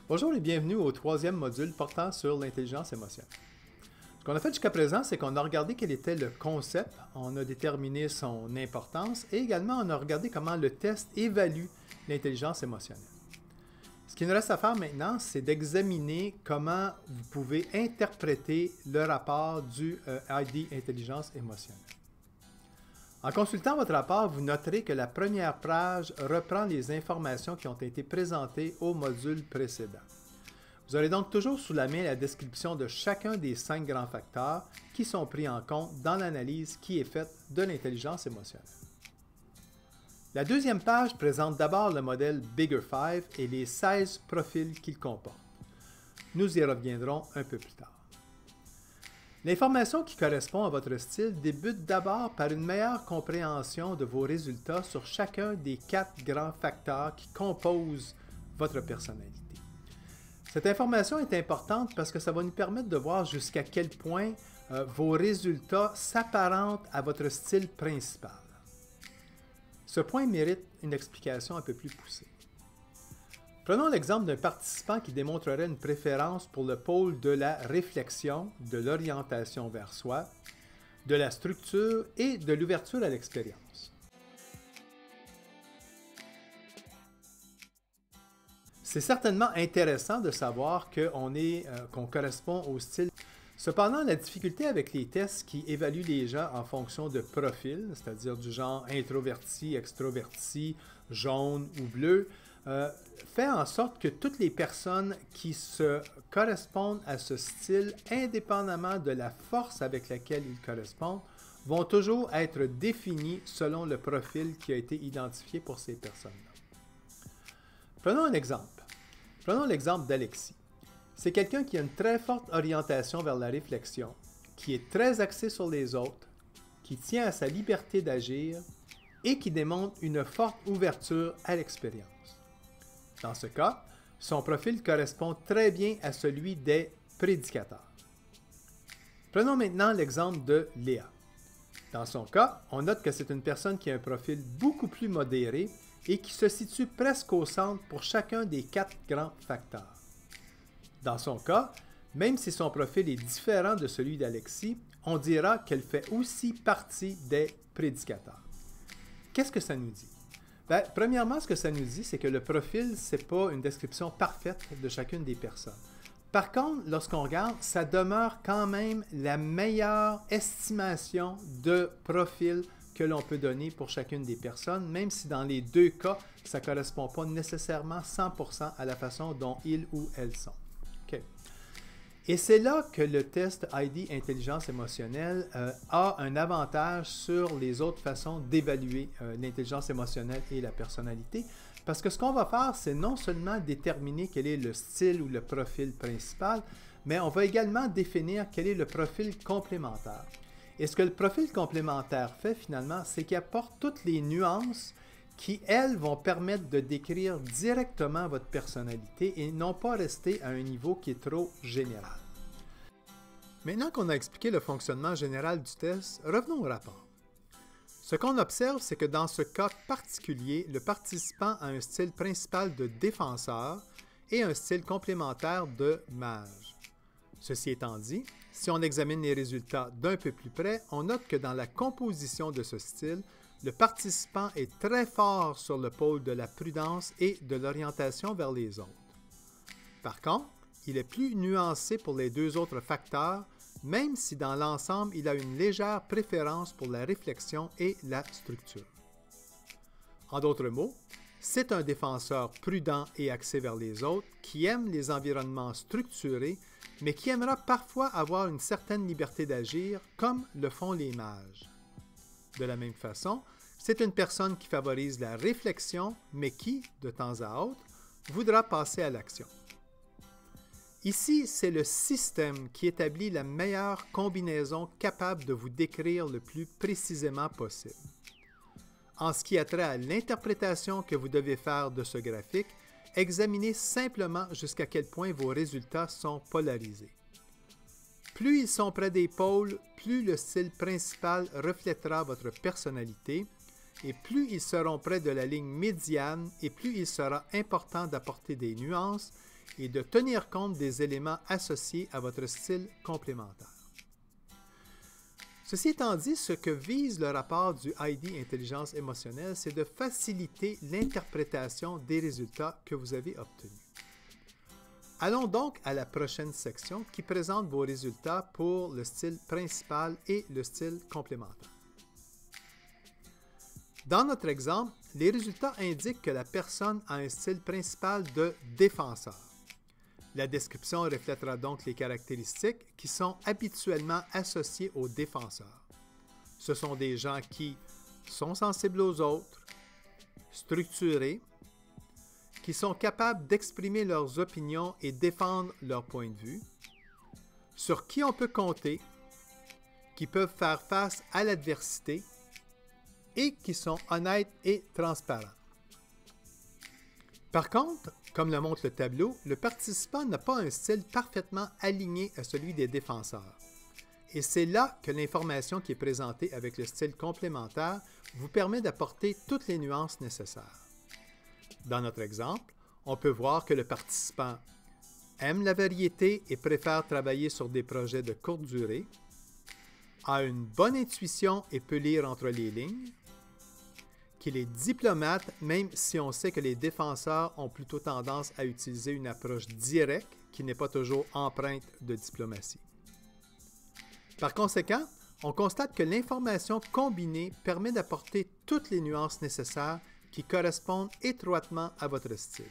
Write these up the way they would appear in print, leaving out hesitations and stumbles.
Bonjour et bienvenue au troisième module portant sur l'intelligence émotionnelle. Ce qu'on a fait jusqu'à présent, c'est qu'on a regardé quel était le concept, on a déterminé son importance et également on a regardé comment le test évalue l'intelligence émotionnelle. Ce qu'il nous reste à faire maintenant, c'est d'examiner comment vous pouvez interpréter le rapport du ID intelligence émotionnelle. En consultant votre rapport, vous noterez que la première page reprend les informations qui ont été présentées au module précédent. Vous aurez donc toujours sous la main la description de chacun des 5 grands facteurs qui sont pris en compte dans l'analyse qui est faite de l'intelligence émotionnelle. La deuxième page présente d'abord le modèle Bigger Five et les 16 profils qu'il comporte. Nous y reviendrons un peu plus tard. L'information qui correspond à votre style débute d'abord par une meilleure compréhension de vos résultats sur chacun des 4 grands facteurs qui composent votre personnalité. Cette information est importante parce que ça va nous permettre de voir jusqu'à quel point vos résultats s'apparentent à votre style principal. Ce point mérite une explication un peu plus poussée. Prenons l'exemple d'un participant qui démontrerait une préférence pour le pôle de la réflexion, de l'orientation vers soi, de la structure et de l'ouverture à l'expérience. C'est certainement intéressant de savoir qu'on correspond au style. Cependant, la difficulté avec les tests qui évaluent les gens en fonction de profil, c'est-à-dire du genre introverti, extroverti, jaune ou bleu, fait en sorte que toutes les personnes qui se correspondent à ce style, indépendamment de la force avec laquelle ils correspondent, vont toujours être définies selon le profil qui a été identifié pour ces personnes-là. Prenons un exemple. Prenons l'exemple d'Alexis. C'est quelqu'un qui a une très forte orientation vers la réflexion, qui est très axé sur les autres, qui tient à sa liberté d'agir et qui démontre une forte ouverture à l'expérience. Dans ce cas, son profil correspond très bien à celui des prédicateurs. Prenons maintenant l'exemple de Léa. Dans son cas, on note que c'est une personne qui a un profil beaucoup plus modéré et qui se situe presque au centre pour chacun des 4 grands facteurs. Dans son cas, même si son profil est différent de celui d'Alexis, on dira qu'elle fait aussi partie des prédicateurs. Qu'est-ce que ça nous dit? Bien, premièrement, ce que ça nous dit, c'est que le profil, ce n'est pas une description parfaite de chacune des personnes. Par contre, lorsqu'on regarde, ça demeure quand même la meilleure estimation de profil que l'on peut donner pour chacune des personnes, même si dans les 2 cas, ça ne correspond pas nécessairement 100% à la façon dont ils ou elles sont. Okay. Et c'est là que le test ID intelligence émotionnelle a un avantage sur les autres façons d'évaluer l'intelligence émotionnelle et la personnalité, parce que ce qu'on va faire, c'est non seulement déterminer quel est le style ou le profil principal, mais on va également définir quel est le profil complémentaire. Et ce que le profil complémentaire fait finalement, c'est qu'il apporte toutes les nuances qui, elles, vont permettre de décrire directement votre personnalité et non pas rester à un niveau qui est trop général. Maintenant qu'on a expliqué le fonctionnement général du test, revenons au rapport. Ce qu'on observe, c'est que dans ce cas particulier, le participant a un style principal de défenseur et un style complémentaire de mage. Ceci étant dit, si on examine les résultats d'un peu plus près, on note que dans la composition de ce style, le participant est très fort sur le pôle de la prudence et de l'orientation vers les autres. Par contre, il est plus nuancé pour les 2 autres facteurs, même si dans l'ensemble, il a une légère préférence pour la réflexion et la structure. En d'autres mots, c'est un défenseur prudent et axé vers les autres qui aime les environnements structurés, mais qui aimera parfois avoir une certaine liberté d'agir, comme le font les mages. De la même façon, c'est une personne qui favorise la réflexion, mais qui, de temps à autre, voudra passer à l'action. Ici, c'est le système qui établit la meilleure combinaison capable de vous décrire le plus précisément possible. En ce qui a trait à l'interprétation que vous devez faire de ce graphique, examinez simplement jusqu'à quel point vos résultats sont polarisés. Plus ils sont près des pôles, plus le style principal reflètera votre personnalité, et plus ils seront près de la ligne médiane, et plus il sera important d'apporter des nuances et de tenir compte des éléments associés à votre style complémentaire. Ceci étant dit, ce que vise le rapport du ID Intelligence émotionnelle, c'est de faciliter l'interprétation des résultats que vous avez obtenus. Allons donc à la prochaine section qui présente vos résultats pour le style principal et le style complémentaire. Dans notre exemple, les résultats indiquent que la personne a un style principal de défenseur. La description reflètera donc les caractéristiques qui sont habituellement associées aux défenseurs. Ce sont des gens qui sont sensibles aux autres, structurés, qui sont capables d'exprimer leurs opinions et défendre leur point de vue, sur qui on peut compter, qui peuvent faire face à l'adversité et qui sont honnêtes et transparents. Par contre, comme le montre le tableau, le participant n'a pas un style parfaitement aligné à celui des défenseurs. Et c'est là que l'information qui est présentée avec le style complémentaire vous permet d'apporter toutes les nuances nécessaires. Dans notre exemple, on peut voir que le participant aime la variété et préfère travailler sur des projets de courte durée, a une bonne intuition et peut lire entre les lignes, qu'il est diplomate, même si on sait que les défenseurs ont plutôt tendance à utiliser une approche directe qui n'est pas toujours empreinte de diplomatie. Par conséquent, on constate que l'information combinée permet d'apporter toutes les nuances nécessaires qui correspondent étroitement à votre style.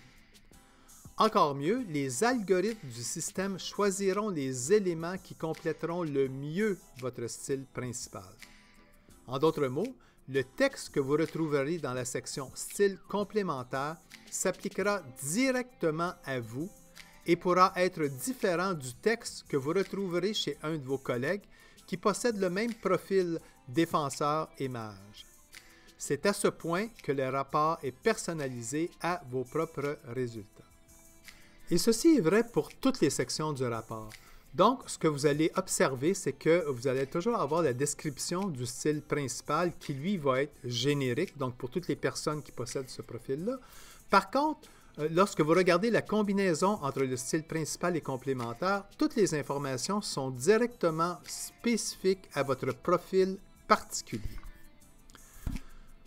Encore mieux, les algorithmes du système choisiront les éléments qui compléteront le mieux votre style principal. En d'autres mots, le texte que vous retrouverez dans la section « Style complémentaire » s'appliquera directement à vous et pourra être différent du texte que vous retrouverez chez un de vos collègues qui possède le même profil défenseur et mage. C'est à ce point que le rapport est personnalisé à vos propres résultats. Et ceci est vrai pour toutes les sections du rapport. Donc, ce que vous allez observer, c'est que vous allez toujours avoir la description du style principal qui, lui, va être générique, donc pour toutes les personnes qui possèdent ce profil-là. Par contre, lorsque vous regardez la combinaison entre le style principal et complémentaire, toutes les informations sont directement spécifiques à votre profil particulier.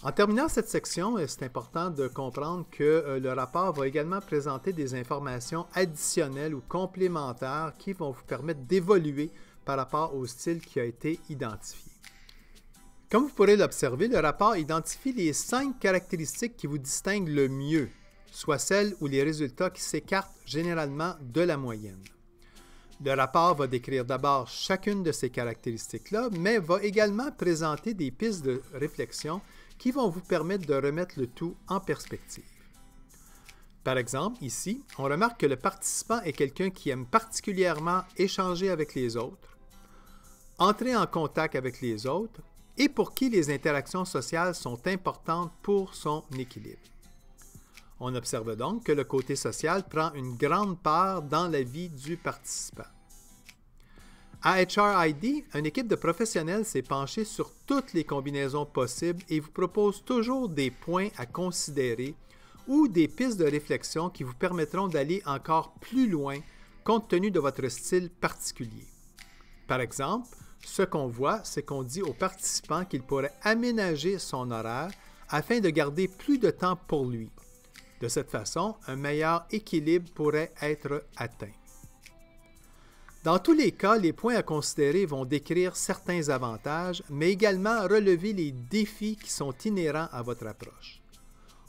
En terminant cette section, c'est important de comprendre que le rapport va également présenter des informations additionnelles ou complémentaires qui vont vous permettre d'évoluer par rapport au style qui a été identifié. Comme vous pourrez l'observer, le rapport identifie les 5 caractéristiques qui vous distinguent le mieux, soit celles ou les résultats qui s'écartent généralement de la moyenne. Le rapport va décrire d'abord chacune de ces caractéristiques-là, mais va également présenter des pistes de réflexion qui vont vous permettre de remettre le tout en perspective. Par exemple, ici, on remarque que le participant est quelqu'un qui aime particulièrement échanger avec les autres, entrer en contact avec les autres et pour qui les interactions sociales sont importantes pour son équilibre. On observe donc que le côté social prend une grande part dans la vie du participant. À HRID, une équipe de professionnels s'est penchée sur toutes les combinaisons possibles et vous propose toujours des points à considérer ou des pistes de réflexion qui vous permettront d'aller encore plus loin compte tenu de votre style particulier. Par exemple, ce qu'on voit, c'est qu'on dit aux participants qu'il pourrait aménager son horaire afin de garder plus de temps pour lui. De cette façon, un meilleur équilibre pourrait être atteint. Dans tous les cas, les points à considérer vont décrire certains avantages, mais également relever les défis qui sont inhérents à votre approche.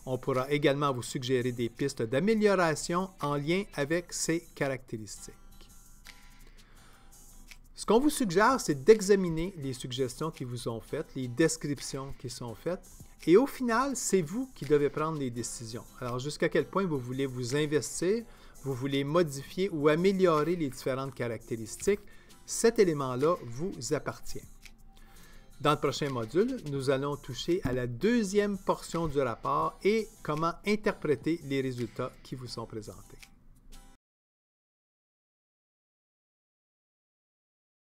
On pourra également vous suggérer des pistes d'amélioration en lien avec ces caractéristiques. Ce qu'on vous suggère, c'est d'examiner les suggestions qui vous sont faites, les descriptions qui sont faites, Et au final, c'est vous qui devez prendre les décisions. Alors, jusqu'à quel point vous voulez vous investir, vous voulez modifier ou améliorer les différentes caractéristiques, cet élément-là vous appartient. Dans le prochain module, nous allons toucher à la deuxième portion du rapport et comment interpréter les résultats qui vous sont présentés.